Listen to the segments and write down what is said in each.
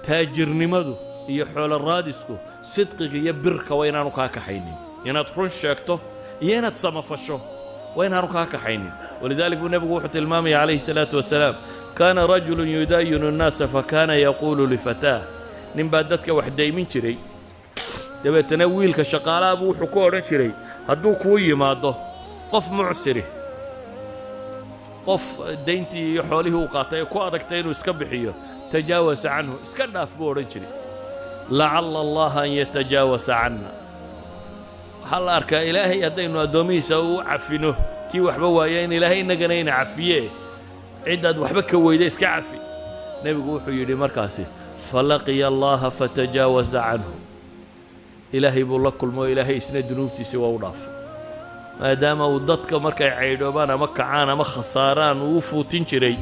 taajirnimadu iyo xoolo raadisku sidqiga iyo birka waa inaanu kaa kaxaynin inaad run sheegto iyo inaad samafasho waa inaanu kaa kaxaynin walidaalika buu nebigu wuxuu tilmaamaya calayhi salaatu wasalaam kaana rajulun yudaayinu nnaasa fakaana yaquulu lifataah nin baa dadka wax daymin jiray dabeetana wiilka shaqaalaha buu wuxuu ku odhan jiray hadduu kuu yimaado qof mucsiri qof dayntii iyo xoolihii uu qaatay ee ku adagtay inuu iska bixiyo tajaawasa canhu iska dhaaf buu odhan jiray lacalla allaha an yatajaawasa canna waxaa la arkaa ilaahay haddaynu addoomihiisa u cafino kii waxba waaya in ilaahay innagana ina cafiye ciddaad waxba ka weyda iska cafi nebigu wuxuu yidhi markaasi falaqiya allaha fatajaawasa canhu ilaahay buu la kulmo ilaahay isna dunuubtiisii waa u dhaafay maadaama uu dadka markay caydhoobaan ama kacaan ama khasaaraan uu u fuutin jiray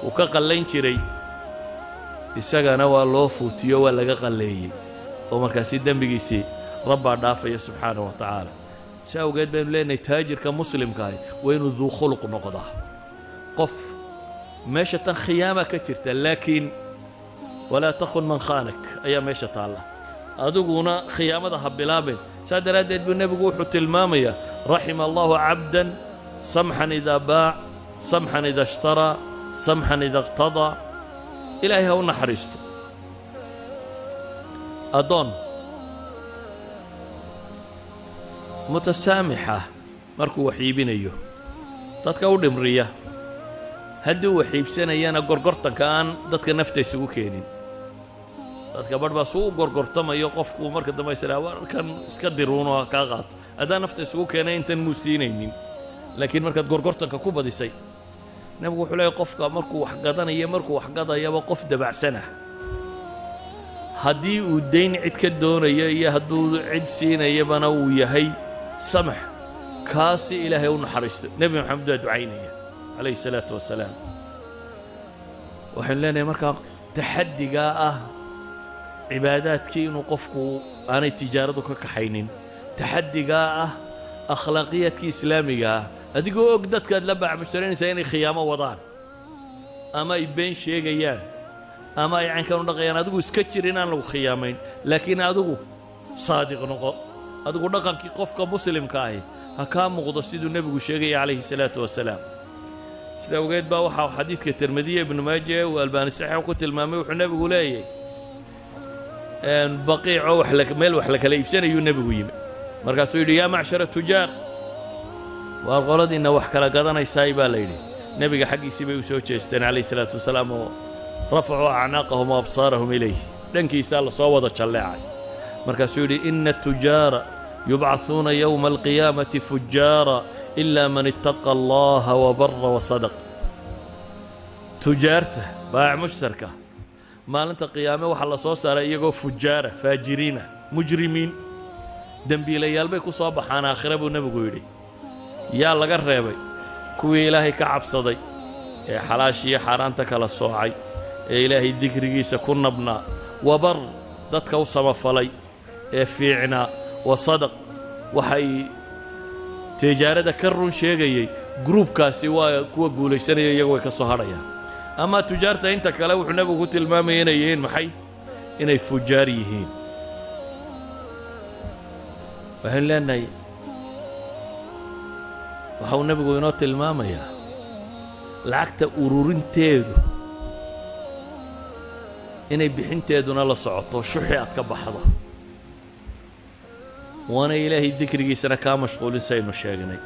uu ka qallayn jiray isagana waa loo fuutiyo waa laga qalleeyey oo markaasi dembigiisii rabbaa dhaafaya subxaanahu wa tacaala si awgeed baynu leenahay taajirka muslimkaahi waa inuu duu khuluq noqdaa qof meesha tan khiyaama ka jirta laakiin walaa takhun man khaanak ayaa meesha taalla adiguna khiyaamada ha bilaabeen saa daraaddeed buu nebigu wuxuu tilmaamayaa raxima allahu cabdan samxan idaa baac samxan ida ishtaraa samxan ida iqtadaa ilaahay ha u naxariisto addoon mutasaamixa markuu wax iibinayo dadka u dhimriya haddii uu wax iibsanayana gorgortanka aan dadka nafta isugu keenin dadka badh baa suu u gorgortamayo qofku marka dambe isdhaa warkan iska diruunoo kaa qaato haddaan nafta isugu keenay intan muu siinaynin laakiin markaad gorgortanka ku badisay nebigu wuxuu leeyahy qofka markuu wax gadanayo markuu wax gadayaba qof dabacsanah haddii uu dayn cid ka doonayo iyo hadduu cid siinayabana uu yahay samax kaasi ilaahay u naxariisto nebi maxamed waa ducaynaya calayhi salaatu wasalaam waxaynu leenahay markaa taxaddigaa ah cibaadaadkii inuu qofku aanay tijaaradu ka kaxaynin taxaddigaa ah akhlaaqiyaadkii islaamiga ah adigoo og dadkaad la bacmushtarinaysaa inay khiyaamo wadaan ama ay been sheegayaan ama ay caynkan u dhaqayaan adigu iska jir inaan lagu khiyaamayn laakiin adigu saadiq noqo adigu dhaqankii qofka muslimka ahi ha kaa muuqdo siduu nebigu sheegaya calayhi salaatu wasalaam sida awgeed baa waxaa xadiidka tirmidiya ibnu maaja uu albaani saxiix ku tilmaamay wuxuu nebigu leeyahay baqiicoo meel wax la kala iibsanayuu nebigu yimi markaasuu yidhi yaa macshara tujaar waar qoladiinna wax kala gadanaysaay baa la yidhi nebiga xaggiisii bay u soo jeesteen calayhi salaatu wasalaam oo rafacuu acnaaqahum wa absaarahum ilayh dhankiisaa la soo wada jalleecay markaasuu yidhi ina tujaara yubcahuuna yowma alqiyaamati fujaara ilaa man ittaqa allaha wabara wasadaq tujaarta baac mushtarka maalinta qiyaame waxaa la soo saaray iyagoo fujaara faajiriina mujrimiin dembiilayaal bay ku soo baxaan aakhire buu nebigu yidhi yaa laga reebay kuwii ilaahay ka cabsaday ee xalaashiiyo xaaraanta kala soocay ee ilaahay dikrigiisa ku nabnaa wabar dadka u samafalay ee fiicnaa wasadaq waxay tijaarada ka run sheegayey gruubkaasi waa kuwa guulaysanaya iyagu way ka soo hadhayaan ama tujaarta inta kale wuxuu nebigu ku tilmaamaya inay yihiin maxay inay fujaar yihiin waxaynu leenahay waxa uu nebigu inoo tilmaamayaa lacagta ururinteedu inay bixinteeduna la socoto shuxi aad ka baxdo waana ilaahay dikrigiisana kaa mashquulin saynu sheegnay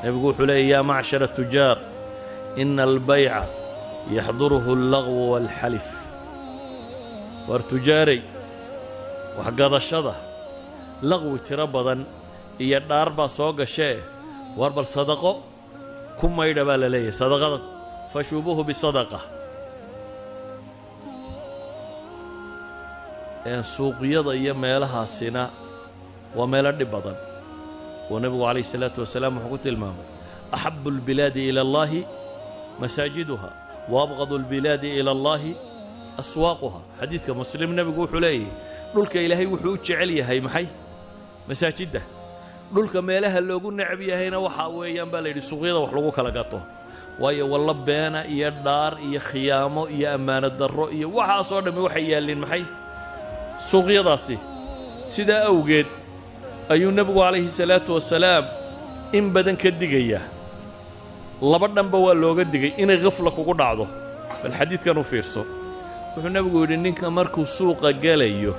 nebigu wuxuu leeyahy yaa macshara tujaar ina albayca yaxduruhu allagwu waalxalif waar tujaaray waxgadashada laqwi tiro badan iyo dhaar baa soo gashee war bal sadaqo ku maydha baa la leeyahay sadaqada fashuubuhu bisadaqa suuqyada iyo meelahaasina waa meelo dhib badan oo nebigu calayhi salaatu wasalaam wuxuu ku tilmaamay axabu albilaadi ila allahi masaajiduha waabqadu albilaadi ila allahi aswaaquha xadiidka muslim nebigu wuxuu leeyahay dhulka ilaahay wuxuu u jecel yahay maxay masaajidda dhulka meelaha loogu necab yahayna waxaa weeyaan baa la yidhi suuqyada wax lagu kala gato waayo wallo beena iyo dhaar iyo khiyaamo iyo ammaano darro iyo waxaasoo dhammi waxay yaalliin maxay suuqyadaasi sidaa awgeed ayuu nebigu calayhi salaatu wasalaam in badan ka digayaa laba dhanba waa looga digay inay khafla kugu dhacdo bal xadiidkan u fiirso wuxuu nebigu yidhi ninka markuu suuqa gelayo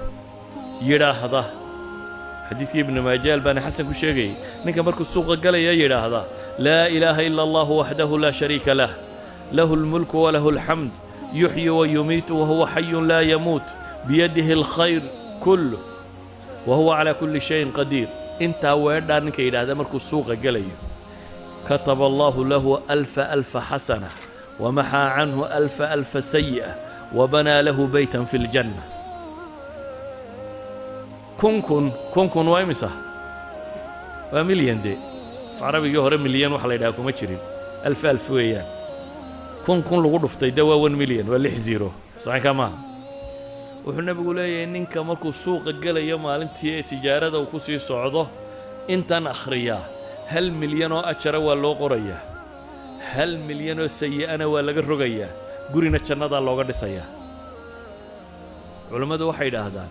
yidhaahda xadiidkii ibnu maajaal baana xasan ku sheegayay ninka markuu suuqa galaya yidhaahda laa ilaaha ila allahu waxdahu laa shariika lah lahu almulku walahu alxamd yuxyi wayumiitu wahuwa xayun laa yamuut biyadihi alkhayr kullu wahuwa calaa kulli shayin qadiir intaa weedhaa ninka yidhaahda markuu suuqa gelayo kataba allahu lahu alfa xasana wamaxaa canhu alfa sayi'a wabanaa lahu baytan fi ljanna kun waa imisa waa milyan dee af carabigii hore milyan waxa la yidhaha kuma jirin alf weeyaan kun lagu dhuftay dee waa 1 milyan waa 6 zero saxanka maaha wuxuu nebigu leeyahay ninka markuu suuqa gelayo maalintii ee tijaarada uu ku sii socdo intan akhriyaa 1 milyan oo ajara waa loo qorayaa 1 milyan oo sayi'ana waa laga rogayaa gurina jannadaa looga dhisayaa culammadu waxay yidhaahdaan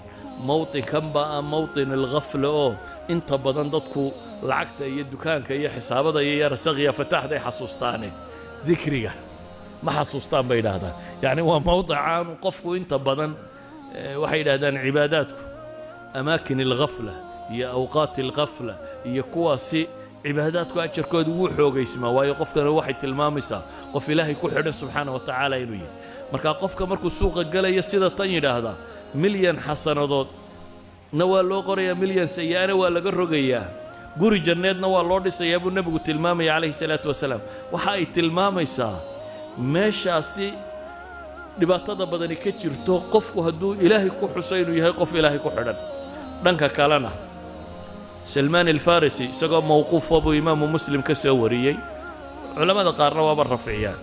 mawطinkan baa mawطin alghafla oo inta badan dadku lacagta iyo dukaanka iyo xisaabada iyo rasaqya fataaxday xasuustaane dikriga ma xasuustaan bay yidhaahdaan yacni waa mawdic aan qofku inta badan waxay yidhaahdaan cibaadaadku amaakin alghafla iyo awqaati alghafla iyo kuwaasi cibaadaadku ajarkooda wuu xoogaysmaa waayo qofkana waxay tilmaamaysaa qof ilaahay ku xidhan subxaana wa tacaala inuu yahay markaa qofka markuu suuqa gelaya sida tan yidhaahdaa milyan xasanadood na waa loo qorayaa milyan sayi'ana waa laga rogayaa guri janneedna waa loo dhisayaa buu nebigu tilmaamaya calayhi salaatu wasalaam waxa ay tilmaamaysaa meeshaasi dhibaatada badani ka jirto qofku hadduu ilaahay ku xuso inuu yahay qof ilaahay ku xidhan dhanka kalena salmaan alfarisi isagoo mawquufa buu imaamu muslim ka soo wariyey culammada qaarna waaba rafciyaan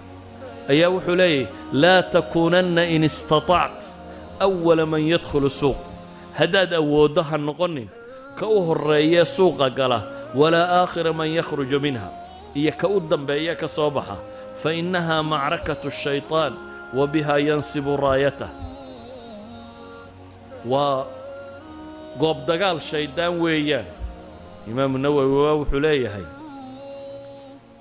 ayaa wuxuu leeyahy laa takuunanna in istatacت awala man yadkhulu suuq haddaad awooddo ha noqonin ka u horreeyee suuqa gala walaa aakhira man yakhruju minha iyo ka u dambeeya ka soo baxa fa innahaa macrakatu الshayطaan wa bihaa yansibu raayatah waa goob dagaal shaydaan weeyaan imaamu nawowi waa wuxuu leeyahay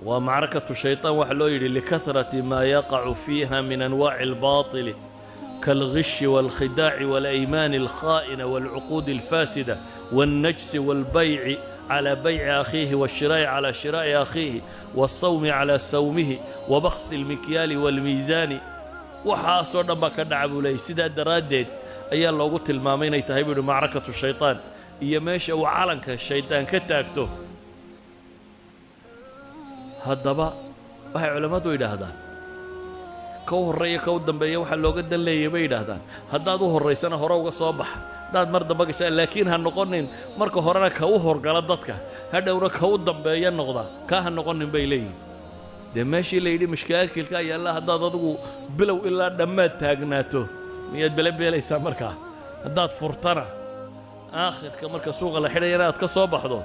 waa macrakatu shayطaan waxa loo yidhi likahrati maa yaqacu fiiha min anwaaci اlbaaطili كالغش والخداع والأيمان الخائنة والعقود الفاسدة والنجس والبيع على بيع أخيه والشراء على شراء أخيه والصوم على صومه وبخس المكيال والميزان وحاصر ما كان عبولي سيدا درادين أي الله قلت المامين يتهيبون معركة الشيطان يماشى وعلنك الشيطان كتاكته هالضباء وهي علماته إلى هذا ka u horreeya ka u dambeeya waxaa looga dan leeyay bay yidhaahdaan haddaad u horraysana hore uga soo baxa haddaad mar damba gashaa laakiin ha noqonin marka horena ka u horgala dadka hadhowna ka u dambeeya noqda kaa ha noqonin bay leeyihin dee meeshii la yidhi mashkaakilka ayaalla haddaad adigu bilow ilaa dhammaad taagnaato miyaad belebeelaysaa markaa haddaad furtana aakhirka marka suuqa la xidhayana aad ka soo baxdo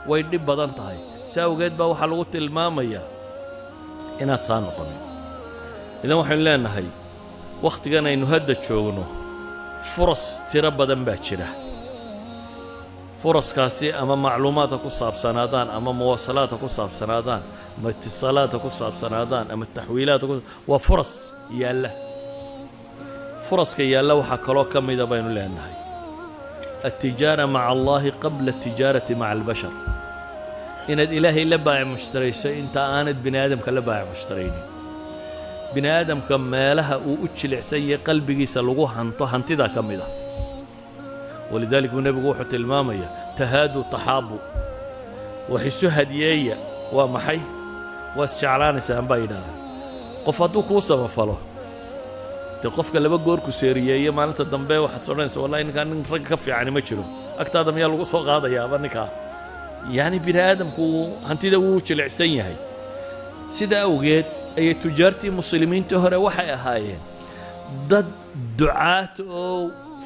way dhib badan tahay saa awgeed baa waxaa lagu tilmaamayaa inaad saa noqonin idan waxaynu leenahay wakhtigan aynu hadda joogno furas tiro badan baa jira furaskaasi ama macluumaadka ku saabsanaadaan ama muwaasalaadka ku saabsanaadaan ama itisaalaadka ku saabsanaadaan ama taxwiilaadka waa furas yaalla furaska yaalla waxaa kaloo ka mida baynu leenahay التجارة مع الله قبل التجارة مع البشر inaad ilaahay la baayac mushtarayso inta aanad bini aadamka la baayac mushtaraynin bini aadamka meelaha uu u jilicsan yahay qalbigiisa lagu hanto hantidaa ka mid ah walidalik buu nebigu wuxuu tilmaamaya tahaadu taxaabu wax isu hadiyeeya waa maxay waa isjeclaanaysaan baa yidhahdaan qof hadduu kuu samafalo dee qofka laba goor ku seeriyeeye maalinta dambe waxaad odhanaysa wallahi ninkaan nin rag ka fiicani ma jiro agtaada miyaa lagu soo qaadayaaba ninkaa yacni bini aadamku hantida wuu jilicsan yahay sidaa awgeed ayay tujaartii muslimiintii hore waxay ahaayeen dad ducaat oo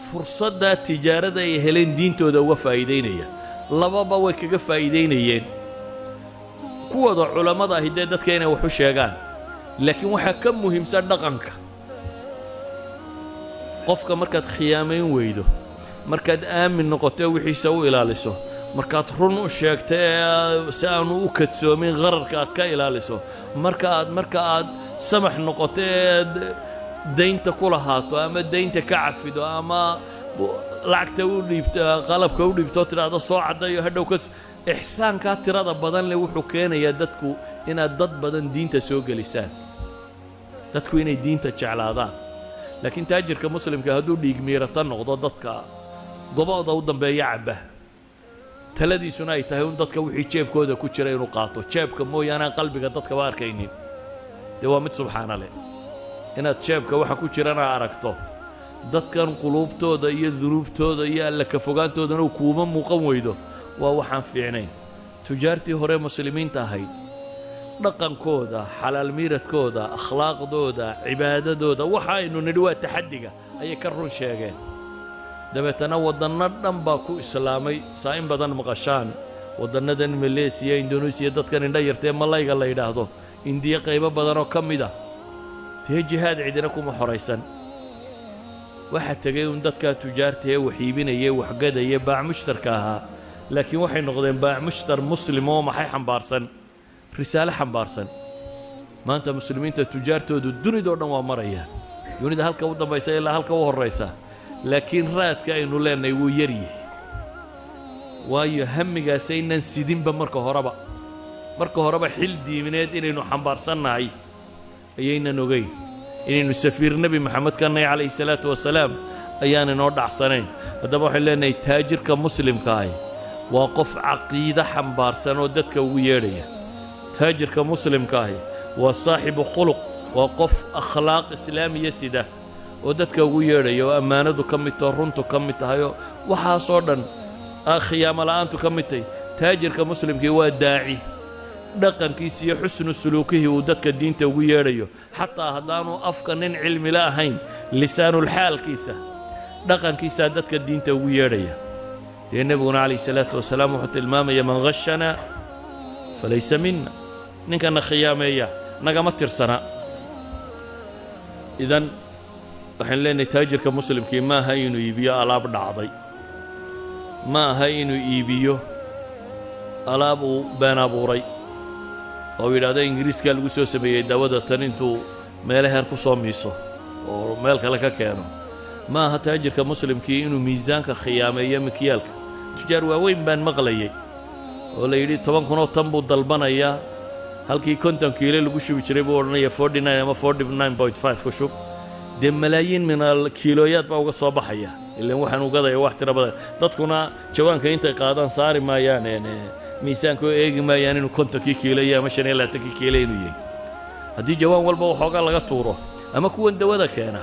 fursaddaa tijaarada ay heleen diintooda uga faa'iidaynaya lababa way kaga faa'iidaynayeen kuwooda culammada ahi dee dadka inay wax u sheegaan laakiin waxaa ka muhiimsan dhaqanka qofka markaad khiyaamayn weydo markaad aamin noqoto wixiisa u ilaaliso markaad run u sheegto si aanu u kadsoomin qararka aad ka ilaaliso marka aad samax noqoto daynta ku lahaato ama daynta ka cafido ama lacagta u dhiibto qalabka u dhiibto tiraahdo soo cadayo hadhow ka ixsaanka tirada badan leh wuxuu keenayaa dadku inaad dad badan diinta soo gelisaan dadku inay diinta jeclaadaan laakiin taajirka muslimka hadduu dhiig miirata noqdo dadka gobooda u dambeeya cabba taladiisuna ay tahay dadka wixii jeebkooda ku jira inuu qaato jeebka mooyaane qalbiga dadka ba arkaynin dee waa mid subxaana leh inaad jeebka waxa ku jirana aragto dadkan quluubtooda iyo dunuubtooda iyo alla ka fogaantoodana uu kuuma muuqan weydo waa waxaan fiicnayn tujaartii hore muslimiinta ahayd dhaqankooda xalaal miiradkooda akhlaaqdooda cibaadadooda waxa aynu nidhi waa taxaddiga ayay ka run sheegeen dabeetana waddanno dhan baa ku islaamay saa in badan maqashaan waddannadan maleesiya indoneesiya dadkan indha yartee malayga la yidhaahdo indiya qaybo badanoo ka mid ah dee jihaad cidina kuma xoraysan waxaa tegay un dadkaa tujaarta ee wax iibinaya wax gadaya baac mushtarka ahaa laakiin waxay noqdeen baac mushtar muslim oo maxay xambaarsan risaale xambaarsan maanta muslimiinta tujaartoodu dunidoo dhan waa marayaan dunida halka u dambaysa ilaa halka u horraysa laakiin raadka aynu leenahay wuu yar yahay waayo hamigaasaynan sidinba marka horeba xil diimineed inaynu xambaarsannahay ayaynan ogayn inaynu safiir nebi maxamed ka nahay calayhi salaatu wasalaam ayaan inoo dhacsanayn haddaba waxaan leenahay taajirka muslimka ahi waa qof caqiide xambaarsan oo dadka ugu yeedhaya taajirka muslimka ahi waa saaxibu khuluq waa qof akhlaaq islaamiya sida oo dadka ugu yeedhaya oo ammaanadu ka mid taho runtu ka mid tahayoo waxaasoo dhan khiyaamo la'aantu ka mid tahay taajirka muslimkii waa daaci dhaqankiisa iyo xusnu suluukihii uu dadka diinta ugu yeedhayo xataa haddaanu afka nin cilmila ahayn lisaanulxaalkiisa dhaqankiisaa dadka diinta ugu yeedhaya dee nebiguna calayhi salaatu wasalaam wuxuu tilmaamaya man khashana falaysa minna ninkana khiyaameeya nagama tirsana idan waxaan leenahay taajirka muslimkii ma aha inuu iibiyo alaab dhacday ma aha inuu iibiyo alaab uu been abuuray oo yidhaahdo ingiriiskaa lagu soo sameeyey daawada tan intuu meelo heer ku soo miiso oo meel kale ka keeno ma aha taajirka muslimkii inuu miisaanka khiyaameeyo mikyaalka tujaar waaweyn baan maqlayay oo la yidhi 10 kunoo tan buu dalbanayaa halkii 50 kiilo lagu shubi jiray buu odhanaya 49 ama 49.5 ku shub dee malaayiin min alkiilooyaad baa uga soo baxaya ilaan waxaan u gadaya wax tiro badan dadkuna jawaanka intay qaadaan saari maayaan miisaanku eegi maayaan inuu 50 kiilo iyo ama 25 kiilo inuu yahay haddii jawaan walba waxoogaa laga tuuro ama kuwan dawada keena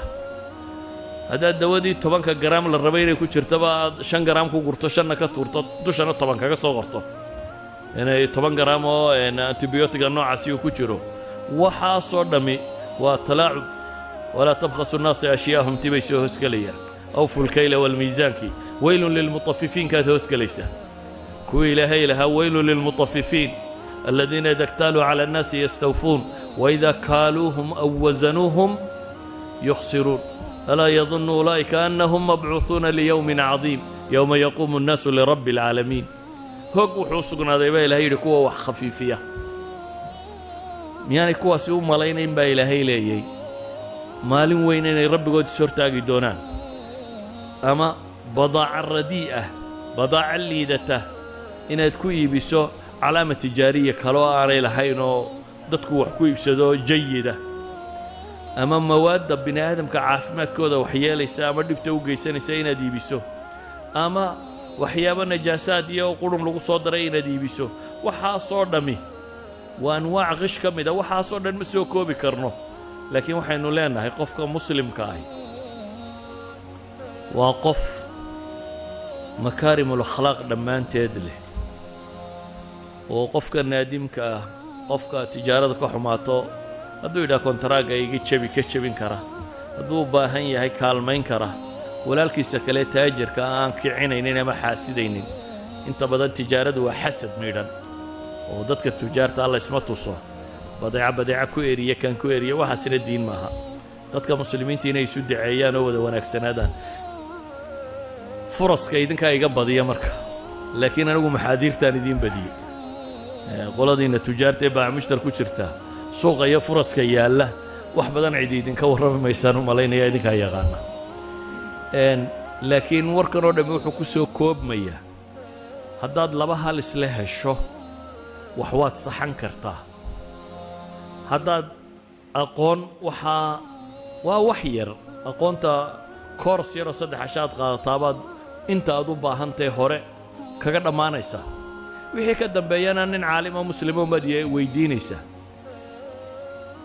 haddaad dawadii 10 garaam la rabay inay ku jirtaba aad 5 garaam ku gurto 5 ka tuurto dushana 10 kaga soo qorto inay 10 garaam oo antibiyootiga noocaasi uu ku jiro waxaasoo dhammi waa talaacub walaa tabkhasu nnaasa ashyaahum tibay soo hoosgelayaan awfu lkayla walmiisaanki weylun lilmutafifiin kaad hoosgelaysaa kuwii ilaahay lahaa weylun lilmutafifiin aladiina ida ktaaluu cala annaasi yastawfuun waida kaaluuhum aw wasanuuhum yukhsiruun alaa yadunnu ulaa'ika annahum mabcuuhuuna liyowmin cadiim yowma yaquumu annaasu lirabbi alcaalamiin hog wuxuu sugnaaday baa ilahay yidhi kuwa wax khafiifiya miyaanay kuwaasi u malaynayn baa ilaahay leeyay maalin weyn inay rabbigood is hortaagi doonaan ama badaaca radii'ah badaaca liidata inaad ku iibiso calaama tijaariya kaloo aanay lahayn oo dadku wax ku iibsado jayida ama mawaadda bini aadamka caafimaadkooda waxyeelaysa ama dhibta u geysanaysa inaad iibiso ama waxyaabo najaasaad iyo qurun lagu soo daray inaad iibiso waxaasoo dhammi waa anwaac qish ka mida waxaasoo dhan ma soo koobi karno laakiin waxaynu leenahay qofka muslimka ahi waa qof makaarimul akhlaaq dhammaanteed leh oo qofka naadimka ah qofka tijaarada ka xumaato hadduu yidhaha kontaraaga iga jebi ka jebin kara hadduu u baahan yahay kaalmayn kara walaalkiisa kale taajirka aan kicinaynin ama xaasidaynin inta badan tijaaradu waa xasad midhan oo dadka tujaarta alla isma tuso badeeca ku eriya kan ku eriya waxaasina diin maaha dadka muslimiinta inay isu duceeyaan oo wada wanaagsanaadaan furaska idinkaa iga badiya marka laakiin anigu maxaadiirtaan idiin badiyey qoladiina tujaarta ee baamushtar ku jirta suuqa iyo furaska yaalla wax badan cid idinka warrami maysaan u malaynaya idinkaa yaqaana laakiin warkan oo dhammi wuxuu ku soo koobmayaa haddaad laba hal isla hesho wax waad saxan kartaa haddaad aqoon waa wax yar aqoonta koors yaroo 3 cashaad qaadatabaad inta aad u baahantahay hore kaga dhammaanaysa wixii ka dambeeyana nin caalim oo muslim oo madiya weydiinaysa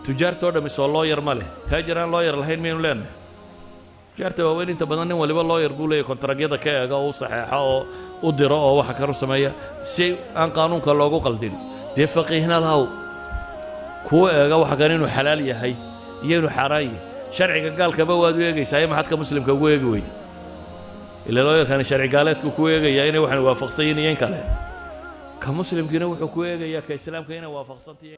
tujaartoo dhammi soo looyar ma leh taajiraan looyar lahayn miyaynu leenahay tujaarta waaweyn inta badan nin waliba looyar buu leeyahay kontragyada ka eega oo u saxeexa oo u diro oo waxa kanu sameeya si aan qaanuunka loogu qaldin dee faqiihna lahaw kuwa eega waxa kan inuu xalaal yahay iyo inuu xaaraan yahay sharciga gaalkaba waad u eegaysaa maxaad ka muslimka ugu eegi weydi ilaa looyarkani sharci gaaleedku ku eegaya inay waxaan waafaqsan yihiin kale ka muslimkiina wuxuu ku eegayaa ka islaamka inay waafaqsantahay